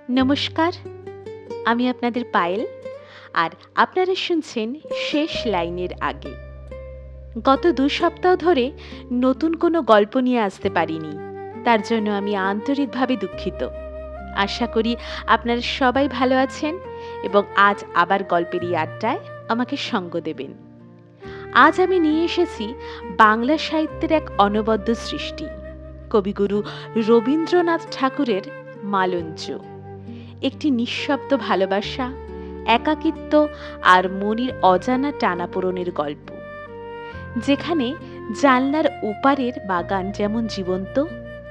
নমস্কার, আমি আপনাদের পায়েল। আর আপনারা শুনছেন শেষ লাইনের আগে। গত ২ সপ্তাহ ধরে নতুন কোনো গল্প নিয়ে আসতে পারিনি, তার জন্য আমি আন্তরিকভাবে দুঃখিত। আশা করি আপনারা সবাই ভালো আছেন এবং আজ আবার গল্পের এই আড্ডায় আমাকে সঙ্গ দেবেন। আজ আমি নিয়ে এসেছি বাংলা সাহিত্যের এক অনবদ্য সৃষ্টি, কবিগুরু রবীন্দ্রনাথ ঠাকুরের মালঞ্চ। একটি নিঃশব্দ ভালোবাসা, একাকিত্ব আর মনির অজানা টানাপোড়েনের গল্প, যেখানে জানলার ওপারের বাগান যেমন জীবন্ত,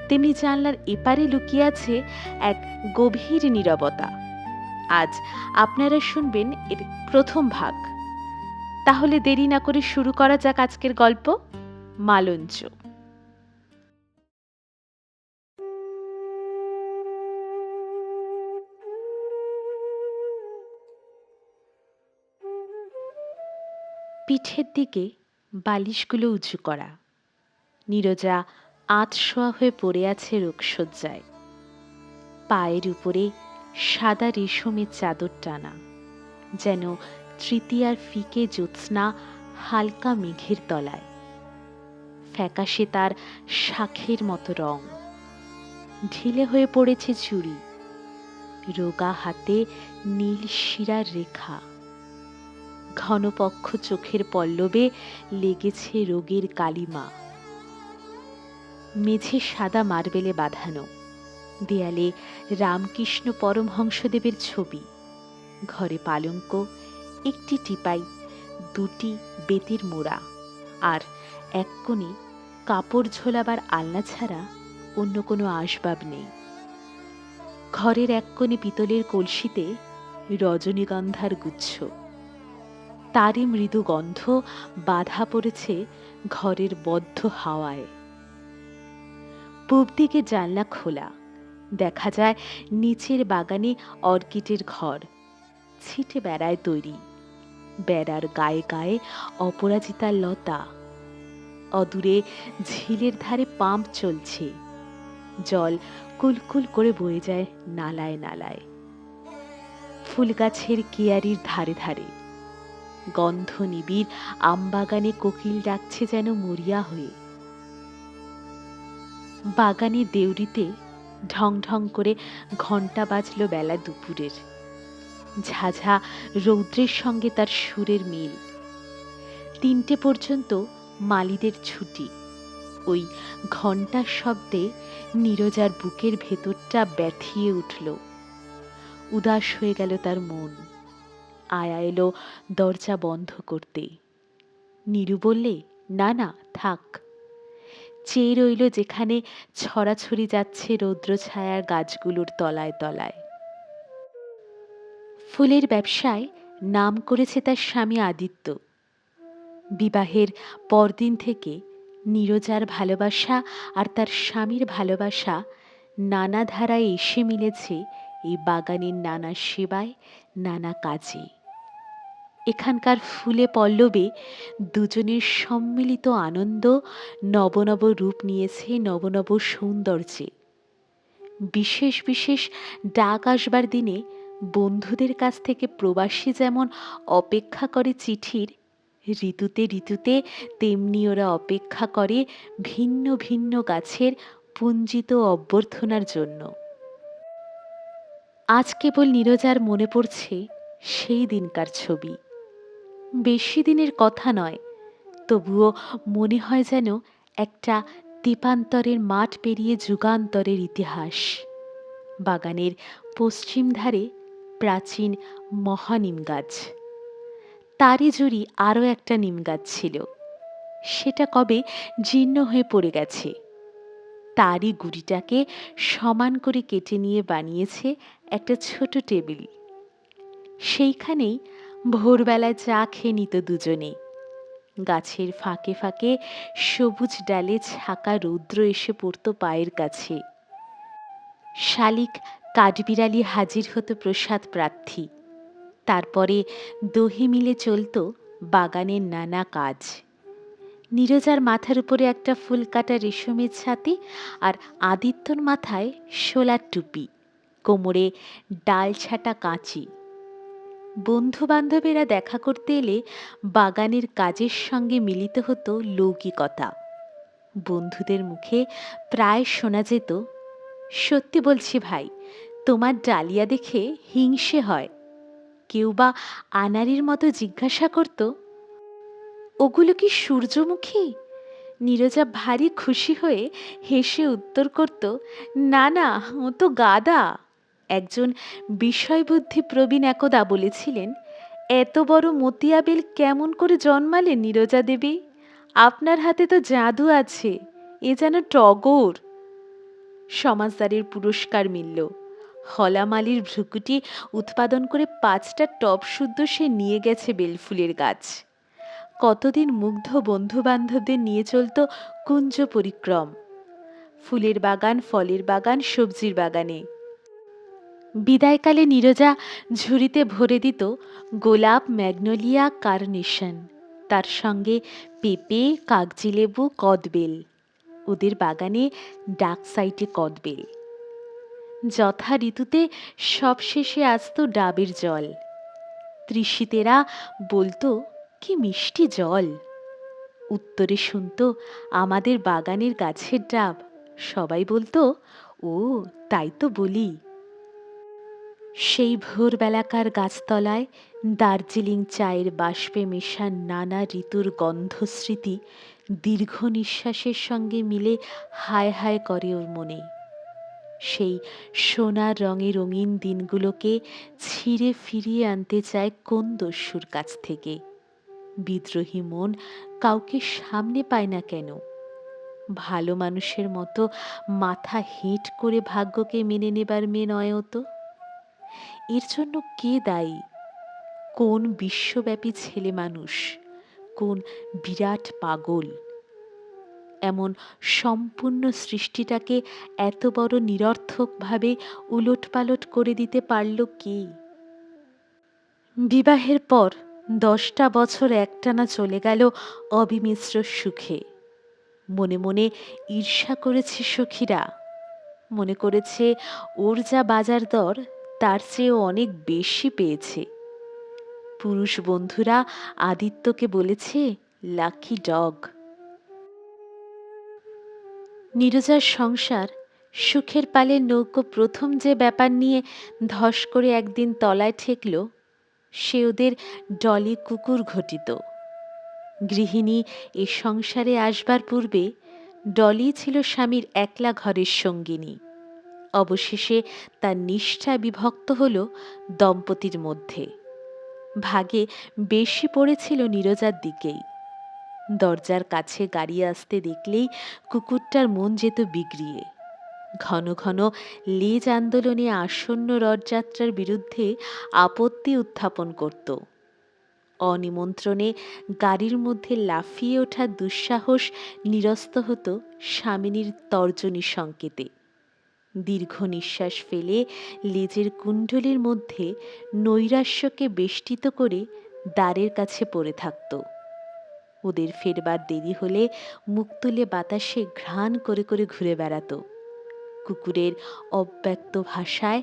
তেমনি জানলার এপারে লুকিয়ে আছে এক গভীর নীরবতা। আজ আপনারা শুনবেন এর প্রথম ভাগ। তাহলে দেরি না করে শুরু করা যাক আজকের গল্প, মালঞ্চ। পিঠের দিকে বালিশগুলো উঁচু করা, নীরজা আধশোয়া হয়ে পড়ে আছে রোগশয্যায়। পায়ের উপরে সাদা রেশমের চাদর টানা, যেন তৃতীয়ার ফিকে জ্যোৎস্না হালকা মেঘের তলায়। ফ্যাকাশে তার শাঁখের মতো রং। ঢিলে হয়ে পড়েছে চুড়ি, রোগা হাতে নীল শিরার রেখা। ঘনপক্ষ চোখের পল্লবে লেগেছে রোগের কালিমা। মেঝে সাদা মার্বেলে বাঁধানো, দেয়ালে রামকৃষ্ণ পরমহংসদেবের ছবি। ঘরে পালঙ্ক, একটি টিপাই, দুটি বেতের মোড়া, আর এক কোণে কাপড় ঝোলাবার আলনা ছাড়া অন্য কোনো আসবাব নেই। ঘরের এক কোণে পিতলের কলসিতে রজনীগন্ধার গুচ্ছ, তারই মৃদু গন্ধ বাধা পড়েছে ঘরের বদ্ধ হাওয়ায়। পূব দিকে জানলা খোলা, দেখা যায় নিচের বাগানে অর্কিডের ঘর, ছিটে বেড়ায় তৈরি। বেড়ার গায়ে গায়ে অপরাজিতার লতা। অদূরে ঝিলের ধারে পাম্প চলছে, জল কুলকুল করে বয়ে যায় নালায় নালায়। ফুল গাছের কেয়ারির ধারে ধারে গন্ধ নিবিড় আমবাগানে কোকিল ডাকছে যেন মরিয়া হয়ে। বাগানের দেউড়িতে ঢং ঢং করে ঘণ্টা বাজল বেলা দুপুরের। ঝাঝা রৌদ্রের সঙ্গে তার সুরের মিল। ৩টে পর্যন্ত মালীদের ছুটি। ওই ঘণ্টার শব্দে নীরজার বুকের ভেতরটা ব্যথিয়ে উঠল। উদাস হয়ে গেল তার মন। আয়া এলো দরজা বন্ধ করতে। নীরু বললে, না না থাক। চেয়ে রইল যেখানে ছড়াছড়ি যাচ্ছে রৌদ্র ছায়ার গাছগুলোর তলায় তলায়। ফুলের ব্যবসায় নাম করেছে তার স্বামী আদিত্য। বিবাহের পরদিন থেকে নীরজার ভালোবাসা আর তার স্বামীর ভালোবাসা নানা ধারায় এসে মিলেছে এই বাগানের নানা সেবায়, নানা কাজে। এখানকার ফুলে পল্লবে দুজনের সম্মিলিত আনন্দ নবনব রূপ নিয়েছে, নবনব সৌন্দর্যে। বিশেষ বিশেষ ডাক আসবার দিনে বন্ধুদের কাছ থেকে প্রবাসী যেমন অপেক্ষা করে চিঠির, ঋতুতে ঋতুতে তেমনি ওরা অপেক্ষা করে ভিন্ন ভিন্ন গাছের পুঞ্জিত অভ্যর্থনার জন্য। আজ কেবল নীরজার মনে পড়ছে সেই দিনকার ছবি। বেশি দিনের কথা নয়, তবুও মনে হয় যেন একটা দ্বীপান্তরের মাঠ পেরিয়ে যুগান্তরের ইতিহাস। বাগানের পশ্চিম ধারে প্রাচীন মহানিম গাছ, তারই জুড়ি আরও একটা নিম গাছ ছিল, সেটা কবে জীর্ণ হয়ে পড়ে গেছে। তারই গুড়িটাকে সমান করে কেটে নিয়ে বানিয়েছে একটা ছোট টেবিল। সেইখানেই ভোরবেলায় চা খেয়ে নিত দুজনে। গাছের ফাঁকে ফাঁকে সবুজ ডালে ছাকা রৌদ্র এসে পড়ত পায়ের কাছে। শালিক কাঠবিড়ালি হাজির হতো প্রসাদ প্রার্থী। তারপরে দহি মিলে চলত বাগানের নানা কাজ। নীরজার মাথার উপরে একটা ফুল কাটা রেশমের ছাতি, আর আদিত্যর মাথায় শোলার টুপি, কোমরে ডাল ছাটা কাঁচি। বন্ধু বান্ধবেরা দেখা করতে এলে বাগানের কাজের সঙ্গে মিলিত হতো লৌকিকতা। বন্ধুদের মুখে প্রায় শোনা যেত, সত্যি বলছি ভাই, তোমার ডালিয়া দেখে হিংসে হয়। কেউ বা আনাড়ির মতো জিজ্ঞাসা করত, ওগুলো কি সূর্যমুখী? নীরজা ভারী খুশি হয়ে হেসে উত্তর করত, না না, ও তো গাদা। একজন বিষয়বুদ্ধি প্রবীণ একদা বলেছিলেন, এত বড় মতিয়া বেল কেমন করে জন্মালেন নীরজা দেবী? আপনার হাতে তো জাদু আছে, এ যেন টগর। সমাজদারের পুরস্কার মিলল। হলামালির ভ্রুকুটি উৎপাদন করে 5টা টব শুদ্ধ সে নিয়ে গেছে বেলফুলের গাছ। কতদিন মুগ্ধ বন্ধু বান্ধবদের নিয়ে চলত কুঞ্জ পরিক্রম, ফুলের বাগান, ফলের বাগান, সবজির বাগানে। বিদায়কালে নীরজা ঝুড়িতে ভরে দিত গোলাপ, ম্যাগনোলিয়া, কার্নেশন, তার সঙ্গে পেঁপে, কাগজিলেবু, কদবেল। ওদের বাগানে ডাক সাইটে কদবেল। যথা ঋতুতে সব শেষে আসতো ডাবের জল। তৃষিতেরা বলতো, কি মিষ্টি জল। উত্তরে শুনত, আমাদের বাগানের গাছের ডাব। সবাই বলতো, ও তাই তো বলি। সেই ভোরবেলাকার গাছতলায় দার্জিলিং চায়ের বাষ্পে মেশান নানা ঋতুর গন্ধস্মৃতি দীর্ঘ নিঃশ্বাসের সঙ্গে মিলে হায় হায় করে ওর মনে। সেই সোনার রঙে রঙিন দিনগুলোকে ছিঁড়ে ফিরিয়ে আনতে চায় কোন দস্যুর কাছ থেকে। বিদ্রোহী মন কাউকে সামনে পায় না কেন? ভালো মানুষের মতো মাথা হেঁট করে ভাগ্যকে মেনে নেবার মেয়ে নয় ও তো। এর জন্য কে দায়ী? কোন বিশ্বব্যাপী ছেলে মানুষ, কোন বিরাট পাগল এমন সম্পূর্ণ সৃষ্টিটাকে এত বড় নিরর্থকভাবে উলটপালট করে দিতে পারল কে? বিবাহের পর 10টা বছর একটানা চলে গেল অবিমিশ্র সুখে। মনে মনে ঈর্ষা করেছে সখীরা, মনে করেছে ওর যা বাজার দর তার চেয়েও অনেক বেশি পেয়েছে। পুরুষ বন্ধুরা আদিত্যকে বলেছে লাকি ডগ। নীরজার সংসার সুখের পালের নৌকো প্রথম যে ব্যাপার নিয়ে ধস করে একদিন তলায় ঠেকল, সে ওদের ডলি কুকুর ঘটিত। গৃহিণী এ সংসারে আসবার পূর্বে ডলি ছিল স্বামীর একলা ঘরের সঙ্গিনী। অবশেষে তার নিষ্ঠা বিভক্ত হল দম্পতির মধ্যে। ভাগে বেশি পড়েছিল নীরজার দিকেই। দরজার কাছে গাড়ি আসতে দেখলেই কুকুরটার মন যেত বিগড়িয়ে। ঘন ঘন লেজ আন্দোলনে আসন্ন রথযাত্রার বিরুদ্ধে আপত্তি উত্থাপন করত। অনিমন্ত্রণে গাড়ির মধ্যে লাফিয়ে ওঠার দুঃসাহস নিরস্ত হতো স্বামিনীর তর্জনী সংকেতে। দীর্ঘ নিঃশ্বাস ফেলে লেজের কুণ্ডলীর মধ্যে নৈরাশ্যকে বেষ্টিত করে দ্বারের কাছে পড়ে থাকত। ওদের ফেরবার দেরি হলে মুখ তুলে বাতাসে ঘ্রাণ করে করে ঘুরে বেড়াত। কুকুরের অব্যক্ত ভাষায়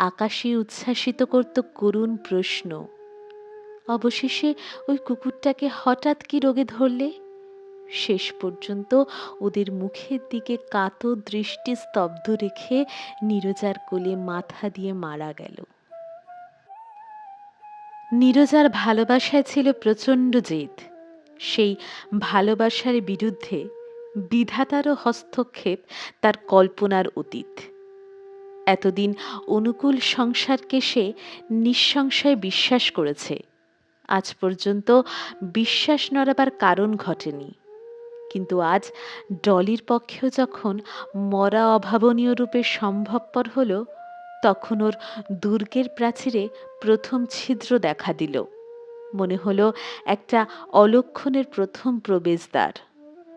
আকাশে উচ্ছ্বাসিত করত করুণ প্রশ্ন। অবশেষে ওই কুকুরটাকে হঠাৎ কি রোগে ধরলে? শেষ পর্যন্ত ওদের মুখের দিকে কাতর দৃষ্টি স্তব্ধ রেখে নীরজার কোলে মাথা দিয়ে মারা গেল। নীরজার ভালোবাসায় ছিল প্রচণ্ড জেদ। সেই ভালোবাসার বিরুদ্ধে বিধাতারও হস্তক্ষেপ তার কল্পনার অতীত। এতদিন অনুকূল সংসারকে সে নিঃসংশয়ে বিশ্বাস করেছে। আজ পর্যন্ত বিশ্বাস নড়াবার কারণ ঘটেনি। কিন্তু আজ ডলির পক্ষেও যখন মরা অভাবনীয় রূপে সম্ভবপর হল, তখন ওর দুর্গের প্রাচীরে প্রথম ছিদ্র দেখা দিল। মনে হলো একটা অলক্ষণের প্রথম প্রবেশদ্বার।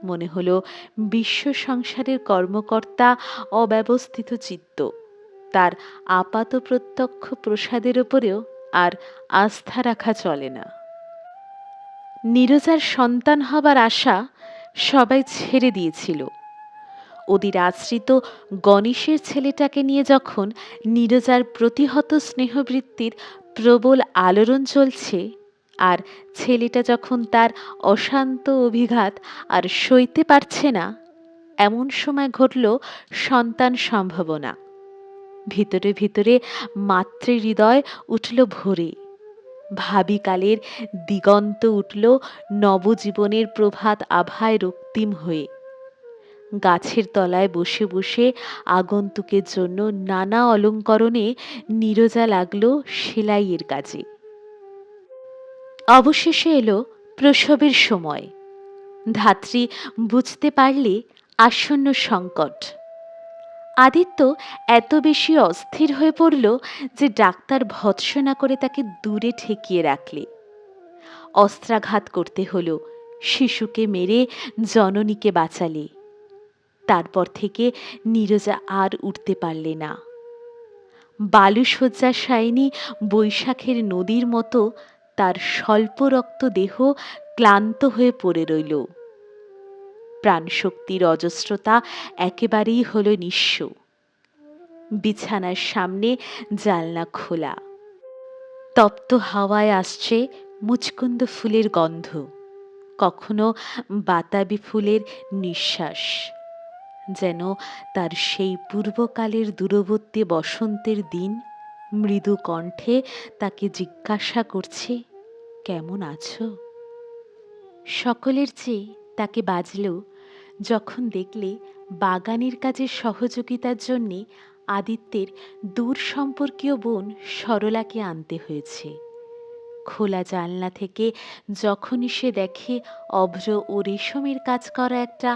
মনে হলো বিশ্ব সংসারের কর্মকর্তা অব্যবস্থিত চিত্ত, তার আপাত প্রত্যক্ষ প্রসাদের ওপরেও আর আস্থা রাখা চলে না। নীরজার সন্তান হবার আশা সবাই ছেড়ে দিয়েছিল। ওদের আশ্রিত গণেশের ছেলেটাকে নিয়ে যখন নীরজার প্রতিহত স্নেহবৃত্তির প্রবল আলোড়ন চলছে, আর ছেলেটা যখন তার অশান্ত অভিঘাত আর সইতে পারছে না, এমন সময় ঘটল সন্তান সম্ভাবনা। ভিতরে ভিতরে মাতৃহৃদয় উঠল ভরে, ভাবিকালের দিগন্ত উঠল নবজীবনের প্রভাত আভায় রক্তিম হয়ে। গাছের তলায় বসে বসে আগন্তুকের জন্য নানা অলঙ্করণে নীরজা লাগল সেলাইয়ের কাজে। অবশেষে এলো প্রসবের সময়। ধাত্রী বুঝতে পারলে আসন্ন সংকট। আদিত্য এত বেশি অস্থির হয়ে পড়ল যে ডাক্তার ভৎসনা করে তাকে দূরে ঠেকিয়ে রাখলে। অস্ত্রাঘাত করতে হলো, শিশুকে মেরে জননীকে বাঁচালে। তারপর থেকে নীরজা আর উঠতে পারলে না। বালুশয্যাশায়িনী বৈশাখের নদীর মতো তার স্বল্পরক্ত দেহ ক্লান্ত হয়ে পড়ে রইল। প্রাণশক্তির অজস্রতা একেবারেই হল নিঃস্ব। বিছানার সামনে জানলা খোলা, তপ্ত হাওয়ায় আসছে মুচকুন্দ ফুলের গন্ধ, কখনো বাতাবি ফুলের নিঃশ্বাস, যেন তার সেই পূর্বকালের দূরবর্তী বসন্তের দিন মৃদু কণ্ঠে তাকে জিজ্ঞাসা করছে, কেমন আছো? সকলের চেয়ে তাকে বাজল যখন দেখলে বাগানের কাজে সহযোগিতার জন্যে আদিত্যের দূর সম্পর্কীয় বোন সরলাকে আনতে হয়েছে। খোলা জানলা থেকে যখনই সে দেখে অভ্র ও রেশমের কাজ করা একটা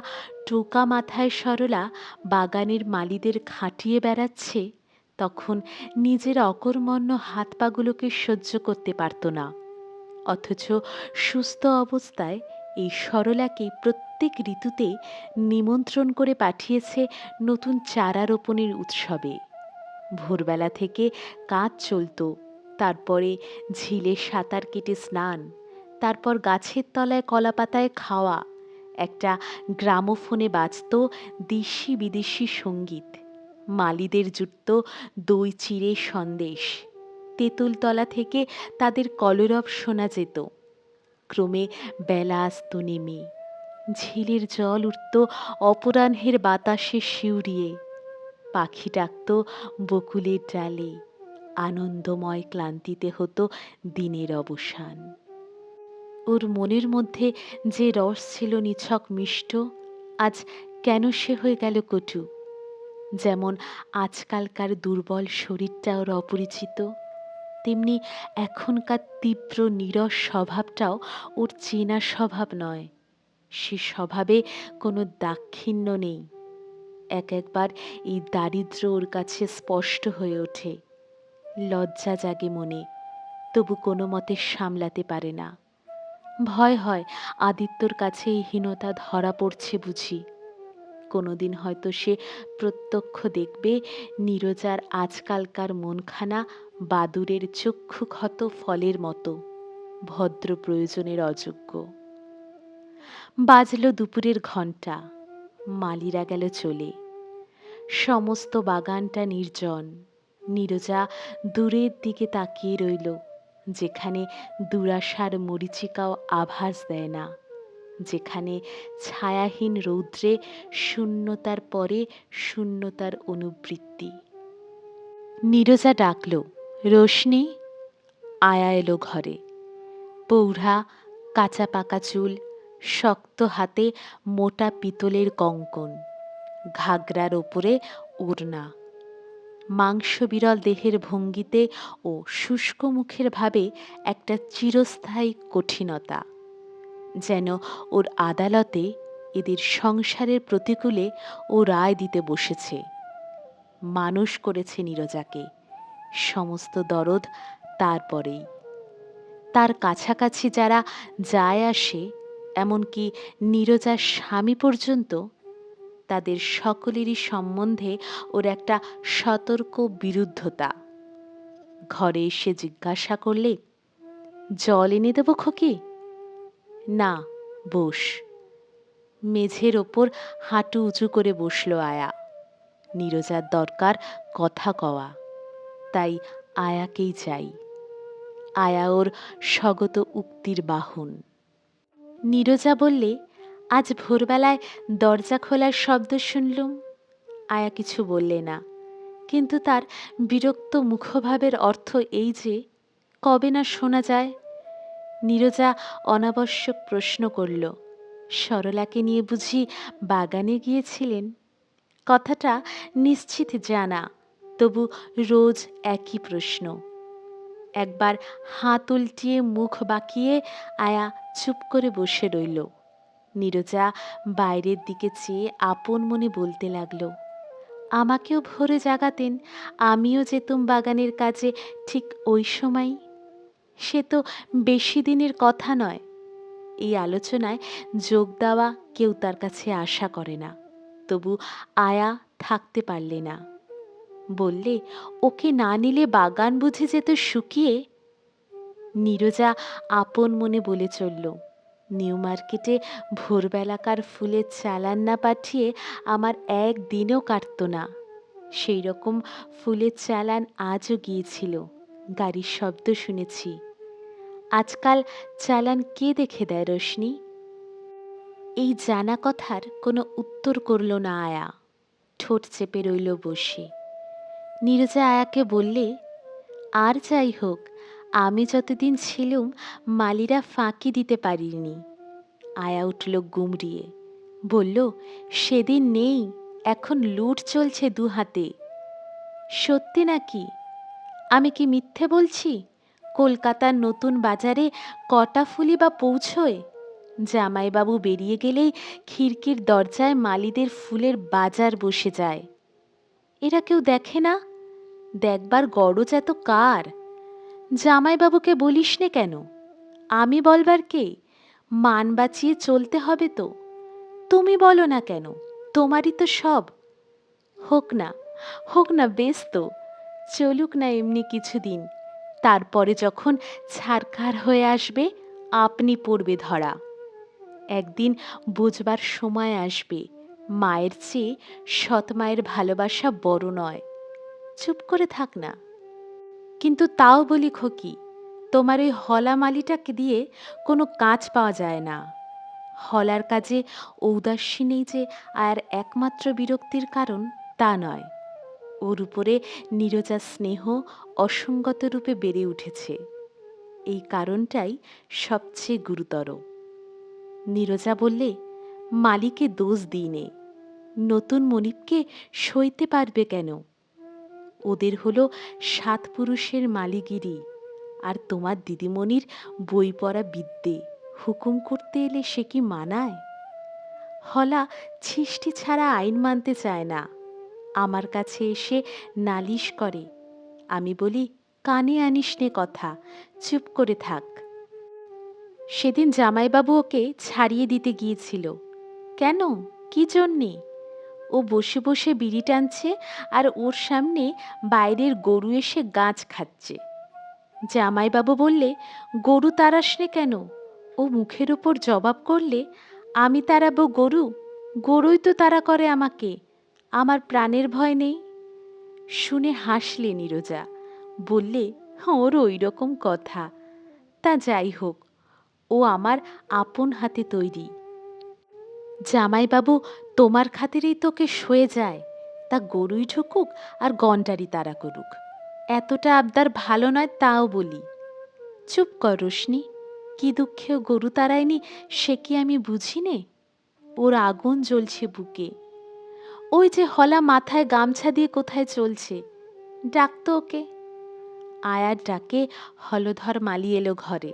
টোকা মাথায় সরলা বাগানের মালীদের খাটিয়ে বেড়াচ্ছে, তখন নিজের অকর্মণ্য হাত পাগুলোকে সহ্য করতে পারত না। অথচ সুস্থ অবস্থায় এই সরলাকে প্রত্যেক ঋতুতে নিমন্ত্রণ করে পাঠিয়েছে নতুন চারা রোপণের উৎসবে। ভোরবেলা থেকে কাজ চলত, তারপরে ঝিলে সাঁতার কেটে স্নান, তারপর গাছের তলায় কলাপাতায় খাওয়া, একটা গ্রামোফোনে বাজত দেশি বিদেশি সঙ্গীত, মালীদের জুটত দই চিড়ে সন্দেশ, তেঁতুলতলা থেকে তাদের কলরব শোনা যেত। ক্রমে বেলা আসত নেমে, ঝিলের জল উঠত অপরাহ্নের বাতাসে শিউরিয়ে, পাখি ডাকত বকুলের ডালে, আনন্দময় ক্লান্তিতে হতো দিনের অবসান। ওর মনের মধ্যে যে রস ছিল নিছক মিষ্ট, আজ কেন সে হয়ে গেল কটু। যেমন আজকালকার দুর্বল শরীরটা ওর অপরিচিত, তেমনি এখনকার তীব্র নীরস স্বভাবটাও ওর চেনা স্বভাব নয়। সে স্বভাবে কোনো দাক্ষিণ্য নেই। একবার এই দারিদ্র্য ওর কাছে স্পষ্ট হয়ে ওঠে। লজ্জা জাগে মনে, তবু কোনো মতে সামলাতে পারে না। ভয় হয় আদিত্যর কাছে এই হীনতা ধরা পড়ছে বুঝি। কোনোদিন হয়তো সে প্রত্যক্ষ দেখবে নীরজার আজকালকার মনখানা বাদুড়ের চক্ষুক্ষত ফলের মতো, ভদ্র প্রয়োজনের অযোগ্য। বাজল দুপুরের ঘণ্টা, মালীরা গেল চলে। সমস্ত বাগানটা নির্জন। নীরজা দূরের দিকে তাকিয়ে রইল, যেখানে দুরাশার মরীচিকাও আভাস দেয় না, যেখানে ছায়াহীন রৌদ্রে শূন্যতার পরে শূন্যতার অনুবৃত্তি। নীরজা ডাকল, রোশনি। আয়া এলো ঘরে। পৌঢ়া, কাঁচা পাকা চুল, শক্ত হাতে মোটা পিতলের কঙ্কন, ঘাগরার ওপরে ওড়না, মাংস বিরল দেহের ভঙ্গিতে ও শুষ্ক মুখের ভাবে একটা চিরস্থায়ী কঠিনতা, যেন ওর আদালতে এদের সংসারের প্রতিকূলে ও রায় দিতে বসেছে। মানুষ করেছে নীরজাকে, সমস্ত দরদ তারপরেই। তার কাছাকাছি যারা যায় আসে, এমনকি নীরজার স্বামী পর্যন্ত, তাদের সকলেরই সম্বন্ধে ওর একটা সতর্ক বিরুদ্ধতা। ঘরে এসে জিজ্ঞাসা করলে, জল এনে দেব খোকি? না, বস। মেঝের ওপর হাঁটু উঁচু করে বসল আয়া। নীরজার দরকার কথা কওয়া, তাই আয়াকেই চাই। আয়া ওর স্বগত উক্তির বাহন। নীরজা বললে, আজ ভোরবেলায় দরজা খোলার শব্দ শুনলুম। আয়া কিছু বললে না, কিন্তু তার বিরক্ত মুখভাবের অর্থ এই যে কবে না শোনা যায়। নীরজা অনাবশ্যক প্রশ্ন করল, সরলাকে নিয়ে বুঝি বাগানে গিয়েছিলেন? কথাটা নিশ্চিত জানা, তবু রোজ একই প্রশ্ন। একবার হাত উল্টিয়ে মুখ বাঁকিয়ে আয়া চুপ করে বসে রইল। নীরজা বাইরের দিকে চেয়ে আপন মনে বলতে লাগল, আমাকেও ভোরে জাগাতেন, আমিও যেতুম বাগানের কাজে ঠিক ওই সময়। সে তো বেশি দিনের কথা নয়। এই আলোচনায় যোগ দেওয়া কেউ তার কাছে আশা করে না, তবু আয়া থাকতে পারলে না। বললে, ওকে না নিলে বাগান বুঝে যেত শুকিয়ে। নীরজা আপন মনে বলে চলল, নিউ মার্কেটে ভোরবেলাকার ফুলের চালান না পাঠিয়ে আমার একদিনও কাটত না। সেই রকম ফুলের চালান আজও গিয়েছিল, গাড়ির শব্দ শুনেছি। আজকাল চালান কে দেখে দেয় রোশনি? এই জানা কথার কোনো উত্তর করল না আয়া, ঠোঁট চেপে রইল বসে। নীরজা আয়াকে বললে, আর যাই হোক, আমি যতদিন ছিলুম মালিরা ফাঁকি দিতে পারিনি। আয়া উঠল গুমড়িয়ে, বলল, সেদিন নেই, এখন লুট চলছে দু হাতে। সত্যি নাকি? আমি কি মিথ্যে বলছি? কলকাতার নতুন বাজারে কটা ফুলি বা পৌঁছয়? জামাইবাবু বেরিয়ে গেলেই খিড়কির দরজায় মালিদের ফুলের বাজার বসে যায়। এরা কেউ দেখে না? দেখবার গরজ এত কার? জামাইবাবুকে বলিস নে কেন? আমি বলবার কে? মান বাঁচিয়ে চলতে হবে তো। তুমি বলো না কেন? তোমারই তো সব। হোক না, হোক না, বেশ তো, চলুক না এমনি কিছুদিন। তারপরে যখন ছারখার হয়ে আসবে, আপনি পড়বে ধরা। একদিন বুঝবার সময় আসবে, মায়ের চেয়ে সৎ মায়ের ভালোবাসা বড় নয়। চুপ করে থাক না। কিন্তু তাও বলি খোকি, তোমার ওই হলা মালিটাকে দিয়ে কোনো কাজ পাওয়া যায় না। হলার কাজে ঔদাস্যি নেই যে আর একমাত্র বিরক্তির কারণ তা নয়। ওর উপরে নীরজার স্নেহ অসঙ্গত রূপে বেড়ে উঠেছে, এই কারণটাই সবচেয়ে গুরুতর। নীরজা বললে, মালিকে দোষ দিই নে, নতুন মনিবকে সইতে পারবে কেন? ওদের হলো 7 পুরুষের মালিগিরি, আর তোমার দিদিমণির বই পড়া বিদ্যে হুকুম করতে এলে সে কি মানায়? হলা ছিষ্টি ছাড়া আইন মানতে চায় না, আমার কাছে এসে নালিশ করে। আমি বলি, কানে আনিস নে কথা, চুপ করে থাক। সেদিন জামাইবাবু ওকে ছাড়িয়ে দিতে গিয়েছিল। কেন? কি জন্যে? ও বসে বসে বিড়ি টানছে আর ওর সামনে বাইরের গরু এসে গাছ খাচ্ছে। জামাইবাবু বললে, গরু তাড়াস নে কেন? ও মুখের উপর জবাব করলে, আমি তাড়াবো গরু? গরুই তো তাড়া করে আমাকে, আমার প্রাণের ভয় নেই। শুনে হাসলে নীরজা, বললে, ওর ওই রকম কথা। তা যাই হোক, ও আমার আপন হাতে তৈরি। জামাইবাবু তোমার খাতিরেই তোকে সয়ে যায়, তা গরুই ঢুকুক আর গন্ডারি তাড়া করুক, এতটা আবদার ভালো নয় তাও বলি। চুপ কর রোশনি, কি দুঃখেও গরু তাড়ায়নি সে কি আমি বুঝি নে? ওর আগুন জ্বলছে বুকে। ওই যে হলা মাথায় গামছা দিয়ে কোথায় চলছে, ডাকতো ওকে। আয়ার ডাকে হলধর মালি এলো ঘরে।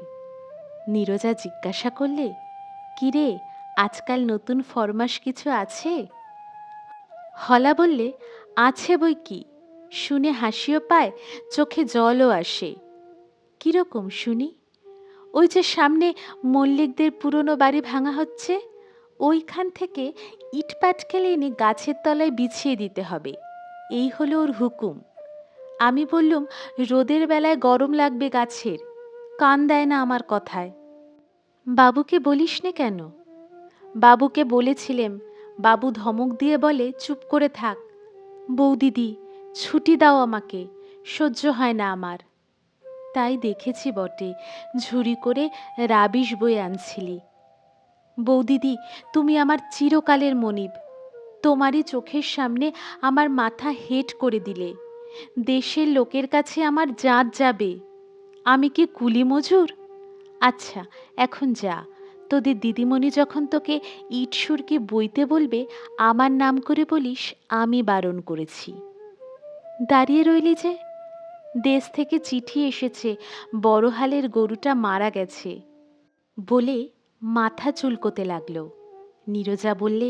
নীরজা জিজ্ঞাসা করলে, কিরে, আজকাল নতুন ফরমাস কিছু আছে? হলা বললে, আছে বই কি। শুনে হাসিও পায়, চোখে জলও আসে। কিরকম শুনি? ওই যে সামনে মল্লিকদের পুরনো বাড়ি ভাঙা হচ্ছে, ওইখান থেকে ইট পাটকেল এনে গাছের তলায় বিছিয়ে দিতে হবে, এই হলো ওর হুকুম। আমি বললুম, রোদের বেলায় গরম লাগবে গাছের, কান দেয় না আমার কথায়। বাবুকে বলিস নে কেন? বাবুকে বলেছিলেম, বাবু ধমক দিয়ে বলে চুপ করে থাক। বৌদিদি, ছুটি দাও আমাকে, সহ্য হয় না আমার। তাই দেখেছি বটে, ঝুরি করে রাবিশ বয়ে আনছিলি। বৌদিদি, তুমি আমার চিরকালের মনিব। তোমারই চোখের সামনে আমার মাথা হেট করে দিলে। দেশের লোকের কাছে আমার জাত যাবে। আমি কি কুলি মজুর? আচ্ছা, এখন যা। তোদের দিদিমণি যখন তোকে ইট সুরকি বইতে বলবে, আমার নাম করে বলিস আমি বারণ করেছি। দাঁড়িয়ে রইলি যে? দেশ থেকে চিঠি এসেছে, বড়হালের গরুটা মারা গেছে বলে মাথা চুলকোতে লাগলো। নীরজা বললে,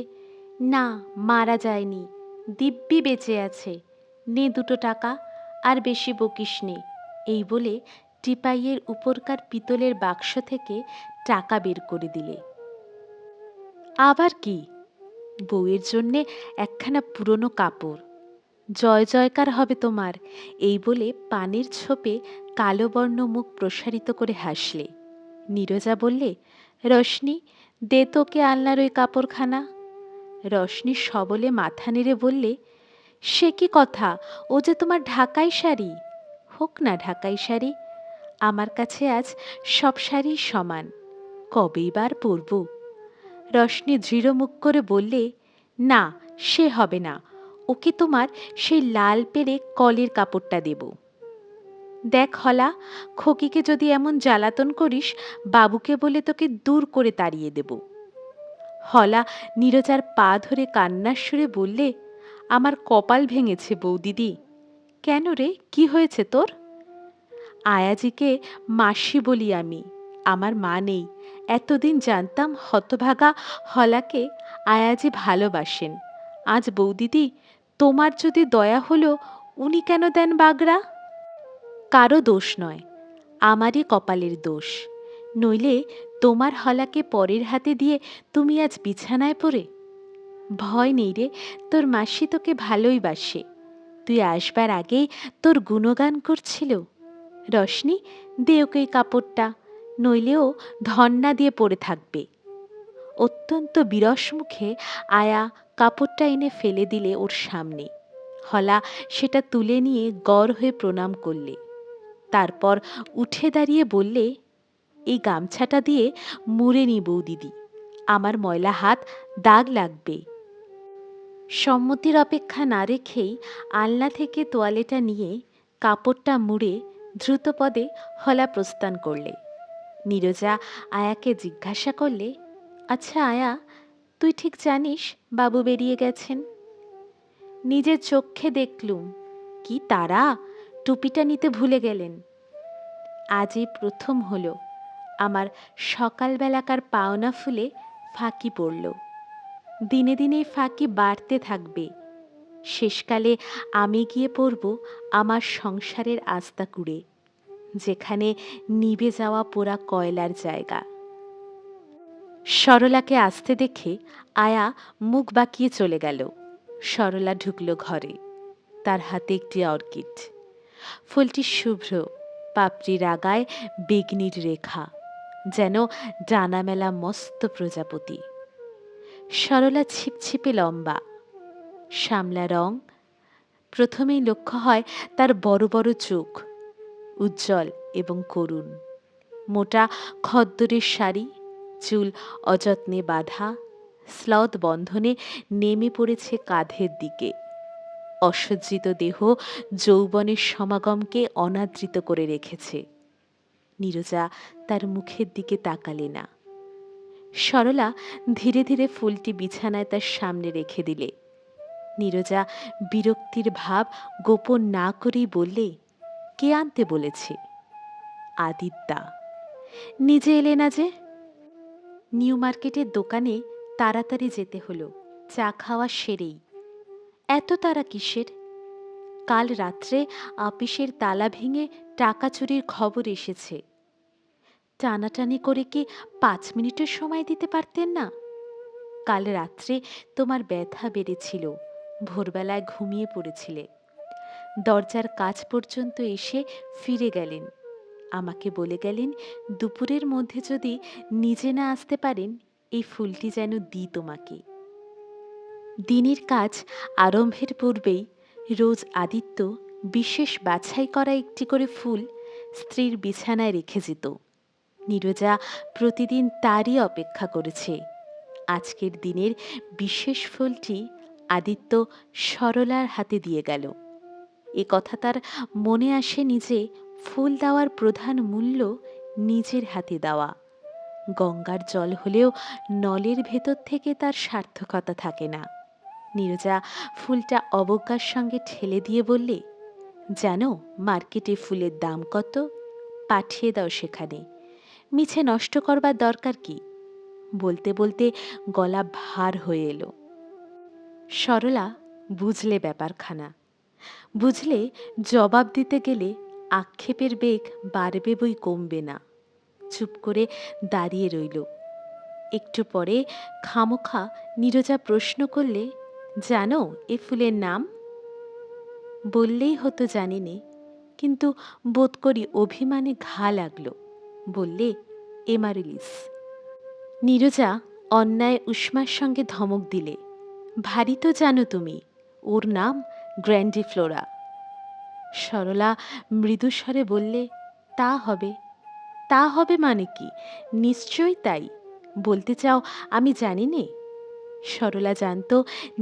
না, মারা যায়নি, দিব্যি বেঁচে আছে। নে 2 টাকা, আর বেশি বকিস নে। এই বলে টিপাইয়ের উপরকার পিতলের বাক্স থেকে টাকা বের করে দিলে। আবার কি? বউয়ের জন্যে একখানা পুরনো কাপড়। জয় জয়কার হবে তোমার, এই বলে পানের ছোপে কালো বর্ণ মুখ প্রসারিত করে হাসলে। নীরজা বললে, রশনি, দে তোকে আলনার ওই কাপড়খানা। রশনি সবলে মাথা নেড়ে বললে, সে কি কথা, ও যে তোমার ঢাকাই শাড়ি। হোক না ঢাকাই শাড়ি, আমার কাছে আজ সব শাড়ি সমান, কবেই বার পরব। রশনি দৃঢ় মুখ করে বললে, না, সে হবে না, ওকে তোমার সেই লাল পেরে কলের কাপড়টা দেব। দেখ হলা, খোকিকে যদি এমন জ্বালাতন করিস, বাবুকে বলে তোকে দূর করে তাড়িয়ে দেব। হলা নীরজার পা ধরে কান্নার সুরে বললে, আমার কপাল ভেঙেছে বৌদিদি। কেন রে, কি হয়েছে তোর? আয়াজিকে মাসি বলি আমি, আমার মা নেই। এতদিন জানতাম হতভাগা হলাকে আয়াজি ভালোবাসেন। আজ বৌদিদি, তোমার যদি দয়া হলো, উনি কেন দেন বাগড়া? কারো দোষ নয়, আমারই কপালের দোষ। নইলে তোমার হলাকে পরের হাতে দিয়ে তুমি আজ বিছানায় পড়ে। ভয় নেই রে, তোর মাসি তোকে ভালোই বাসে। তুই আসবার আগেই তোর গুণগান করছিল। রশনি, দে ওকে এই কাপড়টা, নইলেও ধন্না দিয়ে পড়ে থাকবে। অত্যন্ত বিরস মুখে আয়া কাপড়টা এনে ফেলে দিলে ওর সামনে। হলা সেটা তুলে নিয়ে গড় হয়ে প্রণাম করলে। তারপর উঠে দাঁড়িয়ে বললে, এই গামছাটা দিয়ে মুড়ে নি বৌদিদি, আমার ময়লা হাত দাগ লাগবে। সম্মতির অপেক্ষা না রেখেই আলনা থেকে তোয়ালেটা নিয়ে কাপড়টা মুড়ে দ্রুতপদে হলা প্রস্থান করলে। নীরজা আয়াকে জিজ্ঞাসা করলে, আচ্ছা আয়া, তুই ঠিক জানিস বাবু বেরিয়ে গেছেন? নিজের চোখে দেখলুম। কি তারা, টুপিটা নিতে ভুলে গেলেন। আজই প্রথম হলো আমার সকালবেলাকার পাওনা ফুলে ফাঁকি পড়ল। দিনে দিনে ফাঁকি বাড়তে থাকবে। শেষকালে আমি গিয়ে পড়ব আমার সংসারের আস্তা কুড়ে, যেখানে নিভে যাওয়া পোড়া কয়লার জায়গা। সরলাকে আসতে দেখে আয়া মুখ বাঁকিয়ে চলে গেল। সরলা ঢুকল ঘরে, তার হাতে একটি অর্কিড। ফুলটি শুভ্র, পাপড়ির আগায় বেগনির রেখা, যেন ডানা মেলা মস্ত প্রজাপতি। সরলা ছিপছিপে লম্বা, শ্যামলা রং। প্রথমেই লক্ষ্য হয় তার বড় বড় চোখ, উজ্জ্বল এবং করুণ। মোটা খদ্দরের শাড়ি, চুল অযত্নে বাঁধা, স্লথ বন্ধনে নেমে পড়েছে কাঁধের দিকে। অসজ্জিত দেহ যৌবনের সমাগমকে অনাদৃত করে রেখেছে। নীরজা তার মুখের দিকে তাকালে না। সরলা ধীরে ধীরে ফুলটি বিছানায় তার সামনে রেখে দিলে। নীরজা বিরক্তির ভাব গোপন না করেই বললে, কে আনতে বলেছে? আদিত্যা। নিজে এলে না যে? নিউ মার্কেটের দোকানে তাড়াতাড়ি যেতে হলো, চা খাওয়া সেরেই। এত তাড়া কিসের? কাল রাত্রে আপিসের তালা ভেঙে টাকা চুরির খবর এসেছে। টানাটানি করে কি 5 মিনিটের সময় দিতে পারতেন না? কাল রাত্রে তোমার ব্যথা বেড়েছিল, ভোরবেলায় ঘুমিয়ে পড়েছিলে। দরজার কাছ পর্যন্ত এসে ফিরে গেলেন। আমাকে বলে গেলেন, দুপুরের মধ্যে যদি নিজে না আসতে পারেন, এই ফুলটি যেন দিই তোমাকে। দিনের কাজ আরম্ভের পূর্বেই রোজ আদিত্য বিশেষ বাছাই করা একটি করে ফুল স্ত্রীর বিছানায় রেখে যেত। নীরজা প্রতিদিন তারই অপেক্ষা করেছে। আজকের দিনের বিশেষ ফুলটি আদিত্য সরলার হাতে দিয়ে গেল। এ কথা তার মনে আসেনি যে ফুল দেওয়ার প্রধান মূল্য নিজের হাতে দেওয়া। গঙ্গার জল হলেও নলের ভেতর থেকে তার সার্থকতা থাকে না। নীরজা ফুলটা অবজ্ঞার সঙ্গে ঠেলে দিয়ে বললে, জানো মার্কেটে ফুলের দাম কত? পাঠিয়ে দাও সেখানে, মিছে নষ্ট করবার দরকার কি? বলতে বলতে গলা ভার হয়ে এলো। সরলা বুঝলে ব্যাপারখানা। বুঝলে জবাব দিতে গেলে আক্ষেপের বেগ বাড়বে বই কমবে না। চুপ করে দাঁড়িয়ে রইল। একটু পরে খামোখা নীরজা প্রশ্ন করলে, জানো এ ফুলের নাম? বললেই হতো জানি নে, কিন্তু বোধ করি অভিমানে ঘা লাগলো। বললে, এমারিলিস। নীরজা অন্যায় উষ্মার সঙ্গে ধমক দিলে, ভারী তো জানো তুমি, ওর নাম গ্র্যান্ডিফ্লোরা। সরলা মৃদুস্বরে বললে, তা হবে। তা হবে মানে কি? নিশ্চয়ই তাই। বলতে চাও আমি জানি নে? সরলা জানত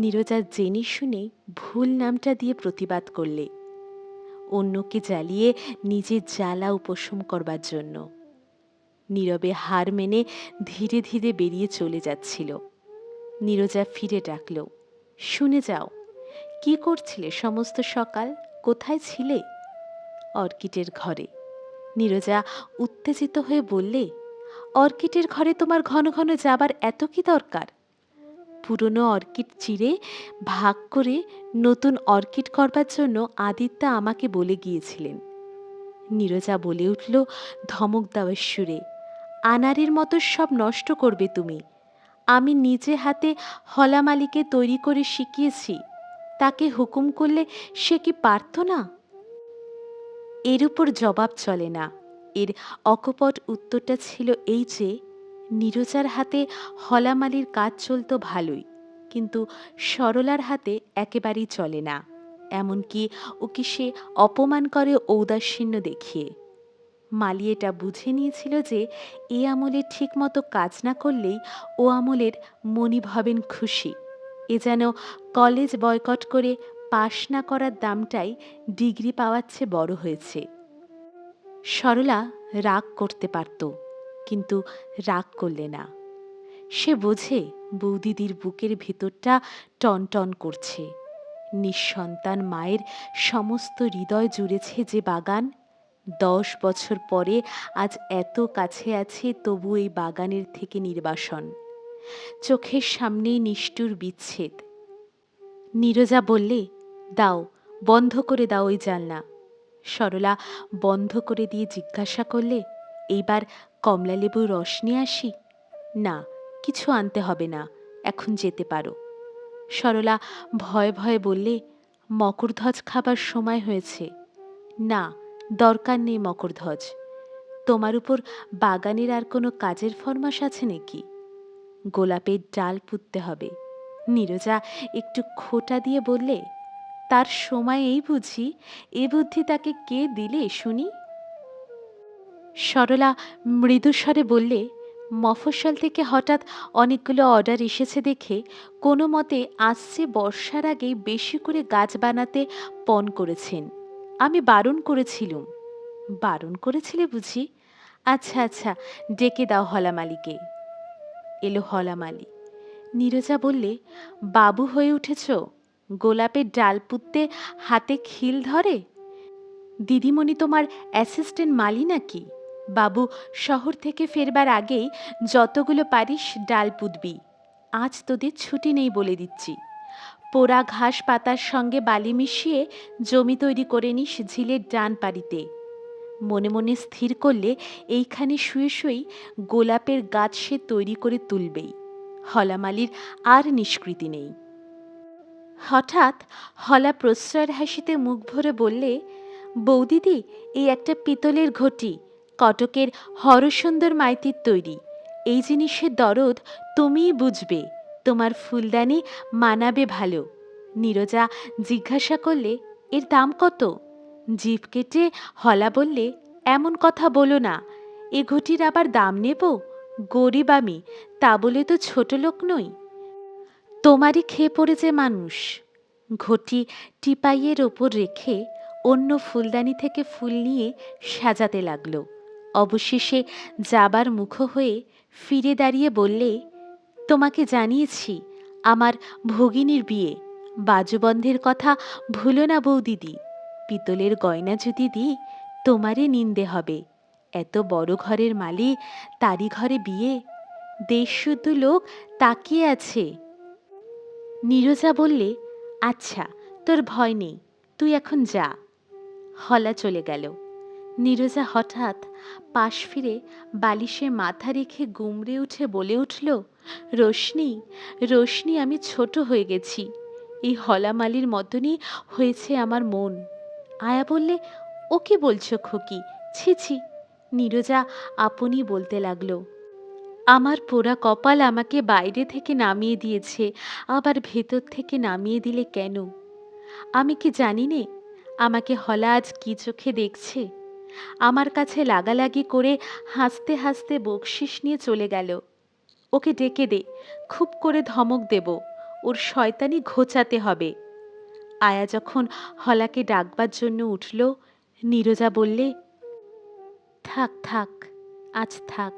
নীরজা জেনে শুনে ভুল নামটা দিয়ে প্রতিবাদ করলে, অন্যকে জ্বালিয়ে নিজের জ্বালা উপশম করবার জন্য। নীরবে হার মেনে ধীরে ধীরে বেরিয়ে চলে যাচ্ছিল। নীরজা ফিরে ডাকল, শুনে যাও। কি করছিলে সমস্ত সকাল? কোথায় ছিলে? অর্কিটের ঘরে। নীরজা উত্তেজিত হয়ে বললে, অর্কিটের ঘরে তোমার ঘন ঘন যাবার এত কি দরকার? পুরনো অর্কিড চিরে ভাগ করে নতুন অর্কিড করবার জন্য আদিত্যা আমাকে বলে গিয়েছিলেন। নীরজা বলে উঠল ধমক দেওয়ার সুরে, আনারের মতো সব নষ্ট করবে তুমি। আমি নিজে হাতে হলামালিকে তৈরি করে শিখিয়েছি, তাকে হুকুম করলে সে কি পারত না? এর উপর জবাব চলে না। এর অকপট উত্তরটা ছিল এই যে, নীরজার হাতে হলামালির কাজ চলত ভালোই, কিন্তু সরলার হাতে একেবারেই চলে না। এমনকি ওকে সে অপমান করে ঔদাসীন্য দেখিয়ে। মালি এটা বুঝে নিয়েছিল যে এ আমলে ঠিকমতো কাজ না করলেই ও আমলের মনিব হবেন খুশি। এ যেন কলেজ বয়কট করে পাশ না করার দামটাই ডিগ্রি পাওয়ার চেয়ে বড় হয়েছে। সরলা রাগ করতে পারত, কিন্তু রাগ করলে না। সে বোঝে বৌদিদির বুকের ভেতরটা টনটন করছে। নিঃসন্তান মায়ের সমস্ত হৃদয় জুড়েছে যে বাগান, 10 বছর পরে আজ এত কাছে আছে, তবু এই বাগানের থেকে নির্বাসন। চোখের সামনেই নিষ্ঠুর বিচ্ছেদ। নীরজা বললে, দাও, বন্ধ করে দাও ওই জানলা। সরলা বন্ধ করে দিয়ে জিজ্ঞাসা করলে, এইবার কমলালেবুর রস নিয়ে আসি? না, কিছু আনতে হবে না, এখন যেতে পারো। সরলা ভয়ে ভয়ে বললে, মকরধ্বজ খাবার সময় হয়েছে। না, দরকার নেই মকরধ্বজ। তোমার উপর বাগানের আর কোনো কাজের ফরমাস আছে নাকি? গোলাপের ডাল পুঁততে হবে। নীরজা একটু খোঁটা দিয়ে বললে, তার সময় এই বুঝি? এ বুদ্ধি তাকে কে দিলে শুনি? সরলা মৃদুস্বরে বললে, মফস্বল থেকে হঠাৎ অনেকগুলো অর্ডার এসেছে দেখে কোনো মতে আসছে বর্ষার আগেই বেশি করে গাছ বানাতে পণ করেছেন। আমি বারণ করেছিলুম। বারণ করেছিলে বুঝি? আচ্ছা আচ্ছা, ডেকে দাও হলামালিকে। এলো হলামালি। নীরজা বললে, বাবু হয়ে উঠেছ? গোলাপের ডাল পুঁততে হাতে খিল ধরে? দিদিমণি তোমার অ্যাসিস্ট্যান্ট মালি নাকি? বাবু শহর থেকে ফেরবার আগেই যতগুলো পারিস ডাল পুঁতবি। আজ তোদের ছুটি নেই বলে দিচ্ছি। পোড়া ঘাস পাতার সঙ্গে বালি মিশিয়ে জমি তৈরি করে নিস ঝিলের ডান পাড়িতে। মনে মনে স্থির করলে এইখানে শুয়ে শুয়েই গোলাপের গাছ সে তৈরি করে তুলবেই। হলামালির আর নিষ্কৃতি নেই। হঠাৎ হলা প্রশ্রয়ের হাসিতে মুখ ভরে বললে, বৌদিদি, এই একটা পিতলের ঘটি, কটকের হরসুন্দর মাইতির তৈরি। এই জিনিসের দরদ তুমিই বুঝবে, তোমার ফুলদানি মানাবে ভালো। নীরজা জিজ্ঞাসা করলে, এর দাম কত? জিভ কেটে হলা বললে, এমন কথা বলো না, এ ঘটির আবার দাম নেব? গরিব আমি, তা বলে তো ছোট লোক নই। তোমারই খেয়ে পড়েছে মানুষ। ঘটি টিপাইয়ের ওপর রেখে অন্য ফুলদানি থেকে ফুল নিয়ে সাজাতে লাগলো। অবশেষে যাবার মুখ হয়ে ফিরে দাঁড়িয়ে বললে, তোমাকে জানিয়েছি আমার ভগিনীর বিয়ে, বাজুবন্ধের কথা ভুলো না বৌদিদি। পিতলের গয়না যদি দিই তোমারই নিন্দে হবে। এত বড় ঘরের মালি, তারই ঘরে বিয়ে, দেশ শুদ্ধ লোক তাকিয়ে আছে। নীরজা বললে, আচ্ছা, তোর ভয় নেই, তুই এখন যা। হলা চলে গেল। নীরজা হঠাৎ পাশ ফিরে বালিশে মাথা রেখে গুমড়ে উঠে বলে উঠল, রোশনি, রোশনি, আমি ছোট হয়ে গেছি। এই হলামালির মতনই হয়েছে আমার মন। আয়া বললে, ও কি বলছো খোকি, ছি ছি। নীরজা আপনি বলতে লাগলো, আমার পোড়া কপাল আমাকে বাইরে থেকে নামিয়ে দিয়েছে, আবার ভেতর থেকে নামিয়ে দিলে কেন? আমি কি জানি নে আমাকে হলা আজ কি চোখে দেখছে? আমার কাছে লাগালাগি করে হাসতে হাসতে বকশিস নিয়ে চলে গেল। ওকে ডেকে দে, খুব করে ধমক দেব, ওর শয়তানি ঘোচাতে হবে। আয়া যখন হলাকে ডাকবার জন্য উঠল, নীরজা বললে, থাক থাক, আজ থাক।